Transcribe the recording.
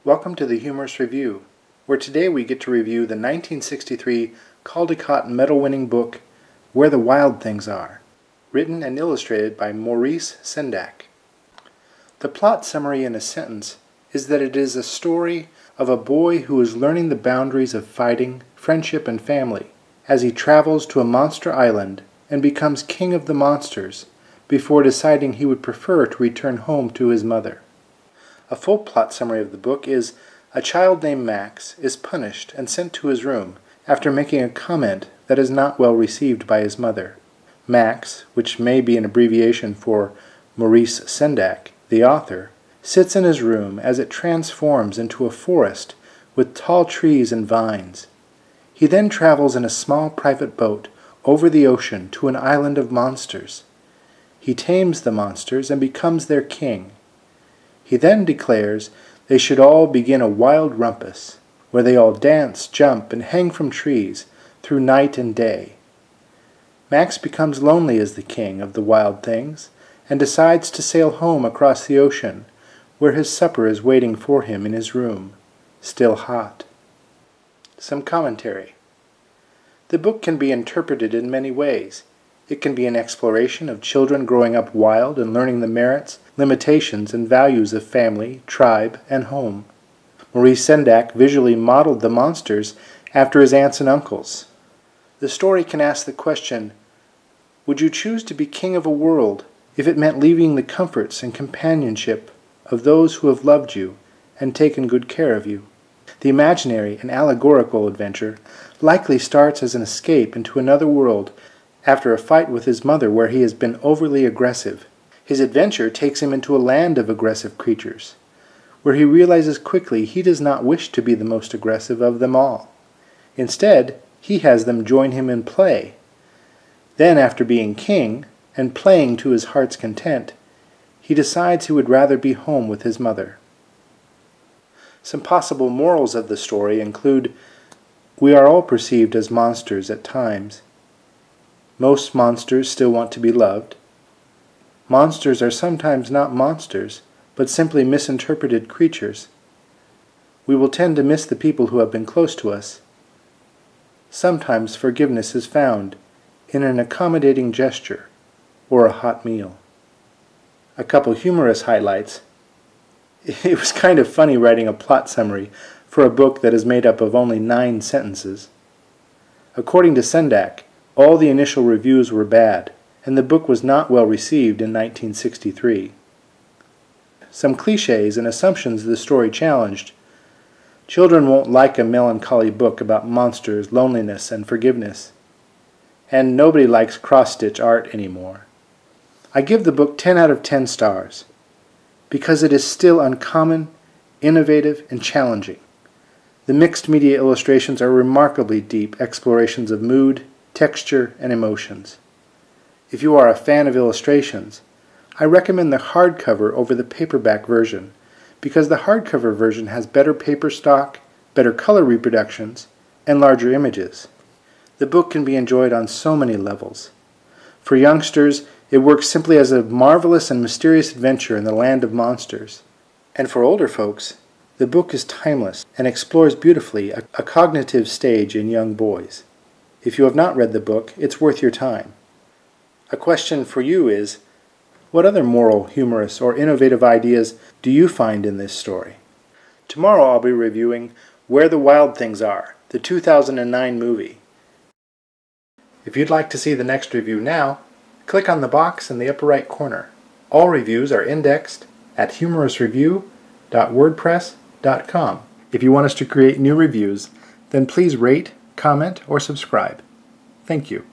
Welcome to the Humorous Review, where today we get to review the 1963 Caldecott medal-winning book, Where the Wild Things Are, written and illustrated by Maurice Sendak. The plot summary in a sentence is that it is a story of a boy who is learning the boundaries of fighting, friendship, and family as he travels to a monster island and becomes king of the monsters before deciding he would prefer to return home to his mother. A full plot summary of the book is: a child named Max is punished and sent to his room after making a comment that is not well received by his mother. Max, which may be an abbreviation for Maurice Sendak, the author, sits in his room as it transforms into a forest with tall trees and vines. He then travels in a small private boat over the ocean to an island of monsters. He tames the monsters and becomes their king. He then declares they should all begin a wild rumpus, where they all dance, jump, and hang from trees through night and day. Max becomes lonely as the king of the wild things and decides to sail home across the ocean, where his supper is waiting for him in his room, still hot. Some commentary. The book can be interpreted in many ways. It can be an exploration of children growing up wild and learning the merits, limitations, and values of family, tribe, and home. Maurice Sendak visually modeled the monsters after his aunts and uncles. The story can ask the question, would you choose to be king of a world if it meant leaving the comforts and companionship of those who have loved you and taken good care of you? The imaginary and allegorical adventure likely starts as an escape into another world after a fight with his mother where he has been overly aggressive. His adventure takes him into a land of aggressive creatures, where he realizes quickly he does not wish to be the most aggressive of them all. Instead, he has them join him in play. Then, after being king, and playing to his heart's content, he decides he would rather be home with his mother. Some possible morals of the story include: we are all perceived as monsters at times. Most monsters still want to be loved. Monsters are sometimes not monsters, but simply misinterpreted creatures. We will tend to miss the people who have been close to us. Sometimes forgiveness is found in an accommodating gesture or a hot meal. A couple humorous highlights. It was kind of funny writing a plot summary for a book that is made up of only 9 sentences. According to Sendak, all the initial reviews were bad, and the book was not well received in 1963. Some cliches and assumptions the story challenged. Children won't like a melancholy book about monsters, loneliness, and forgiveness. And nobody likes cross-stitch art anymore. I give the book 10 out of 10 stars, because it is still uncommon, innovative, and challenging. The mixed media illustrations are remarkably deep explorations of mood, texture, and emotions. If you are a fan of illustrations, I recommend the hardcover over the paperback version, because the hardcover version has better paper stock, better color reproductions, and larger images. The book can be enjoyed on so many levels. For youngsters, it works simply as a marvelous and mysterious adventure in the land of monsters. And for older folks, the book is timeless and explores beautifully a cognitive stage in young boys. If you have not read the book, it's worth your time. A question for you is, what other moral, humorous, or innovative ideas do you find in this story? Tomorrow I'll be reviewing Where the Wild Things Are, the 2009 movie. If you'd like to see the next review now, click on the box in the upper right corner. All reviews are indexed at humorousreview.wordpress.com. If you want us to create new reviews, then please rate, comment, or subscribe. Thank you.